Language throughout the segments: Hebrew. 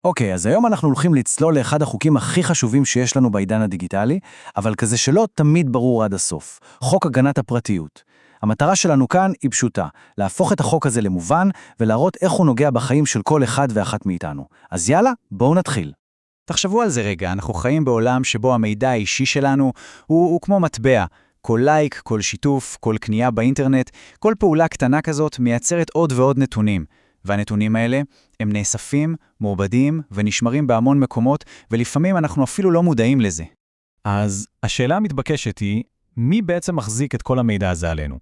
אוקיי, אז היום אנחנו הולכים לצלול לאחד החוקים הכי חשובים שיש לנו בעידן הדיגיטלי, אבל כזה שלא תמיד ברור עד הסוף. חוק הגנת הפרטיות. המטרה שלנו כאן היא פשוטה, להפוך את החוק הזה למובן, ולהראות איך הוא נוגע בחיים של כל אחד ואחת מאיתנו. אז יאללה, בואו נתחיל. תחשבו על זה רגע, אנחנו חיים בעולם שבו המידע האישי שלנו הוא כמו מטבע. כל לייק, כל שיתוף, כל קנייה באינטרנט, כל פעולה קטנה כזאת מייצרת עוד ועוד נתונים. והנתונים האלה הם נאספים, מעובדים ונשמרים בהמון מקומות, ולפעמים אנחנו אפילו לא מודעים לזה. אז השאלה המתבקשת היא, מי בעצם מחזיק את כל המידע הזה עלינו?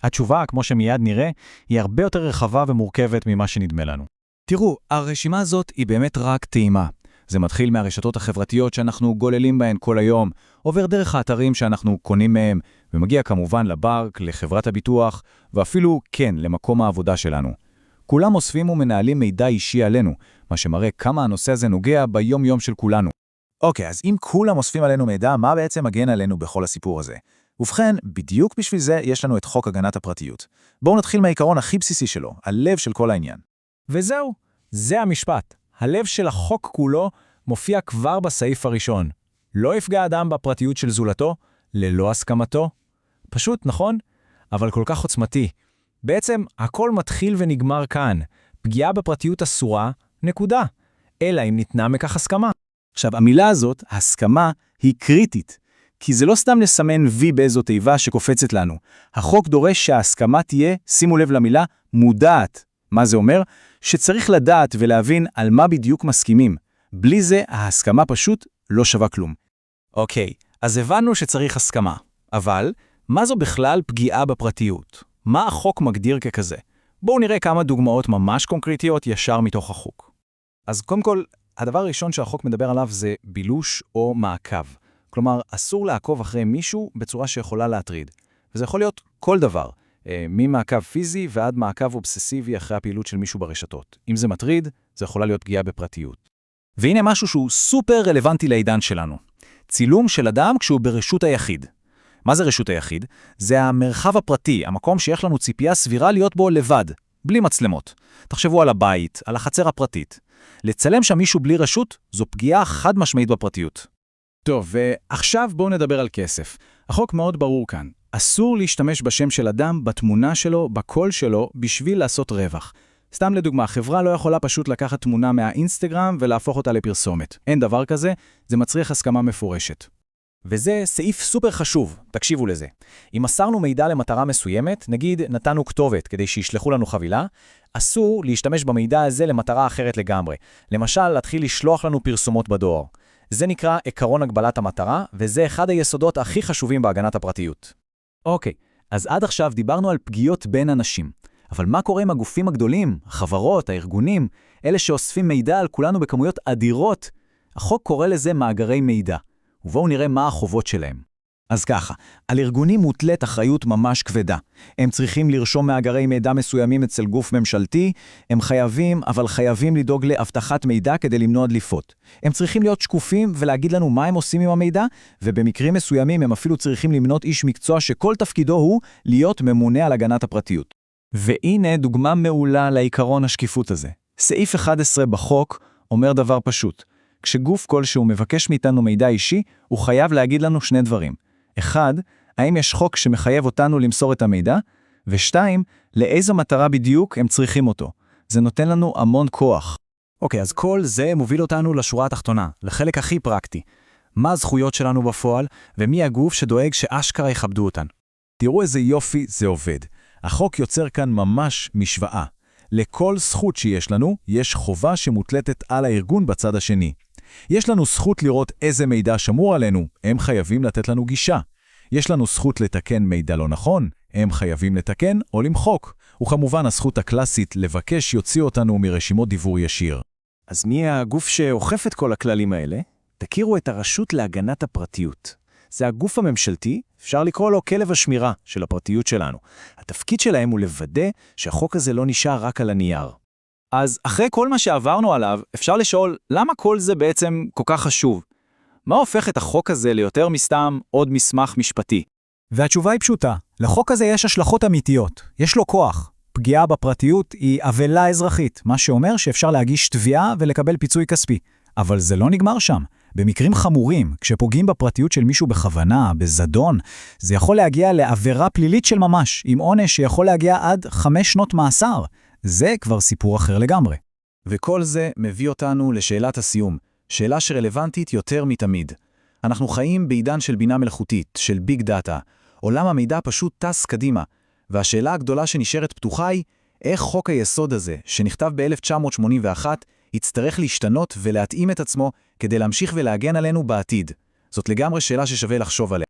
התשובה, כמו שמיד נראה, היא הרבה יותר רחבה ומורכבת ממה שנדמה לנו. תראו, הרשימה הזאת היא באמת רק טעימה. זה מתחיל מהרשתות החברתיות שאנחנו גוללים בהן כל היום, עובר דרך האתרים שאנחנו קונים מהם, ומגיע כמובן לברק, לחברת הביטוח, ואפילו כן, למקום העבודה שלנו. כולם אוספים ומנהלים מידע אישי עלינו, מה שמראה כמה הנושא הזה נוגע ביום-יום של כולנו. אוקיי, אז אם כולם אוספים עלינו מידע, מה בעצם מגן עלינו בכל הסיפור הזה? ובכן, בדיוק בשביל זה יש לנו את חוק הגנת הפרטיות. בואו נתחיל מהעיקרון הכי בסיסי שלו, הלב של כל העניין. וזהו, זה המשפט. הלב של החוק כולו מופיע כבר בסעיף הראשון. לא יפגע אדם בפרטיות של זולתו, ללא הסכמתו. פשוט, נכון? אבל כל כך עוצמתי. בעצם, הכל מתחיל ונגמר כאן. פגיעה בפרטיות אסורה, נקודה. אלא אם ניתנה מכך הסכמה. עכשיו, המילה הזאת, הסכמה, היא קריטית. כי זה לא סתם לסמן וי באיזו תיבה שקופצת לנו. החוק דורש שההסכמה תהיה, שימו לב למילה, מודעת. מה זה אומר? שצריך לדעת ולהבין על מה בדיוק מסכימים. בלי זה, ההסכמה פשוט לא שווה כלום. אוקיי, אז הבנו שצריך הסכמה. אבל, מה זו בכלל פגיעה בפרטיות? מה החוק מגדיר ככזה? בואו נראה כמה דוגמאות ממש קונקרטיות ישר מתוך החוק. אז קודם כל, הדבר הראשון שהחוק מדבר עליו זה בילוש או מעקב. כלומר, אסור לעקוב אחרי מישהו בצורה שיכולה להטריד. וזה יכול להיות כל דבר, ממעקב פיזי ועד מעקב אובססיבי אחרי הפעילות של מישהו ברשתות. אם זה מטריד, זה יכולה להיות פגיעה בפרטיות. והנה משהו שהוא סופר רלוונטי לעידן שלנו. צילום של אדם כשהוא ברשות היחיד. מה זה רשות היחיד? זה המרחב הפרטי, המקום שיש לנו ציפייה סבירה להיות בו לבד, בלי מצלמות. תחשבו על הבית, על החצר הפרטית. לצלם שם מישהו בלי רשות, זו פגיעה חד משמעית בפרטיות. טוב, ועכשיו בואו נדבר על כסף. החוק מאוד ברור כאן. אסור להשתמש בשם של אדם, בתמונה שלו, בקול שלו, בשביל לעשות רווח. סתם לדוגמה, חברה לא יכולה פשוט לקחת תמונה מהאינסטגרם ולהפוך אותה לפרסומת. אין דבר כזה, זה מצריך הסכמה מפורשת. וזה סעיף סופר חשוב, תקשיבו לזה. אם מסרנו מידע למטרה מסוימת, נגיד נתנו כתובת כדי שישלחו לנו חבילה, אסור להשתמש במידע הזה למטרה אחרת לגמרי. למשל, להתחיל לשלוח לנו פרסומות בדואר. זה נקרא עקרון הגבלת המטרה, וזה אחד היסודות הכי חשובים בהגנת הפרטיות. אוקיי, אז עד עכשיו דיברנו על פגיעות בין אנשים. אבל מה קורה עם הגופים הגדולים, החברות, הארגונים, אלה שאוספים מידע על כולנו בכמויות אדירות? החוק קורא לזה מאגרי מידע. ובואו נראה מה החובות שלהם. אז ככה, על ארגונים מוטלת אחריות ממש כבדה. הם צריכים לרשום מאגרי מידע מסוימים אצל גוף ממשלתי, הם חייבים לדאוג להבטחת מידע כדי למנוע דליפות. הם צריכים להיות שקופים ולהגיד לנו מה הם עושים עם המידע, ובמקרים מסוימים הם אפילו צריכים למנות איש מקצוע שכל תפקידו הוא להיות ממונה על הגנת הפרטיות. והנה דוגמה מעולה לעיקרון השקיפות הזה. סעיף 11 בחוק אומר דבר פשוט. כשגוף כלשהו מבקש מאיתנו מידע אישי, הוא חייב להגיד לנו שני דברים. אחד, האם יש חוק שמחייב אותנו למסור את המידע? ושתיים, לאיזו מטרה בדיוק הם צריכים אותו. זה נותן לנו המון כוח. אוקיי, אז כל זה מוביל אותנו לשורה התחתונה, לחלק הכי פרקטי. מה הזכויות שלנו בפועל, ומי הגוף שדואג שאשכרה יכבדו אותן? תראו איזה יופי זה עובד. החוק יוצר כאן ממש משוואה. לכל זכות שיש לנו, יש חובה שמוטלטת על הארגון בצד השני. יש לנו זכות לראות איזה מידע שמור עלינו, הם חייבים לתת לנו גישה. יש לנו זכות לתקן מידע לא נכון, הם חייבים לתקן או למחוק. וכמובן הזכות הקלאסית לבקש יוציא אותנו מרשימות דיבור ישיר. אז מי הגוף שאוכף את כל הכללים האלה? תכירו את הרשות להגנת הפרטיות. זה הגוף הממשלתי, אפשר לקרוא לו כלב השמירה של הפרטיות שלנו. התפקיד שלהם הוא לוודא שהחוק הזה לא נשאר רק על הנייר. אז אחרי כל מה שעברנו עליו, אפשר לשאול למה כל זה בעצם כל כך חשוב? מה הופך את החוק הזה ליותר מסתם עוד מסמך משפטי? והתשובה היא פשוטה. לחוק הזה יש השלכות אמיתיות. יש לו כוח. פגיעה בפרטיות היא עוולה אזרחית, מה שאומר שאפשר להגיש תביעה ולקבל פיצוי כספי. אבל זה לא נגמר שם. במקרים חמורים, כשפוגעים בפרטיות של מישהו בכוונה, בזדון, זה יכול להגיע לעבירה פלילית של ממש, עם עונש שיכול להגיע עד 5 שנות מאסר. זה כבר סיפור אחר לגמרי. וכל זה מביא אותנו לשאלת הסיום, שאלה שרלוונטית יותר מתמיד. אנחנו חיים בעידן של בינה מלאכותית, של ביג דאטה. עולם המידע פשוט טס קדימה, והשאלה הגדולה שנשארת פתוחה היא, איך חוק היסוד הזה, שנכתב ב-1981, יצטרך להשתנות ולהתאים את עצמו כדי להמשיך ולהגן עלינו בעתיד. זאת לגמרי שאלה ששווה לחשוב עליה.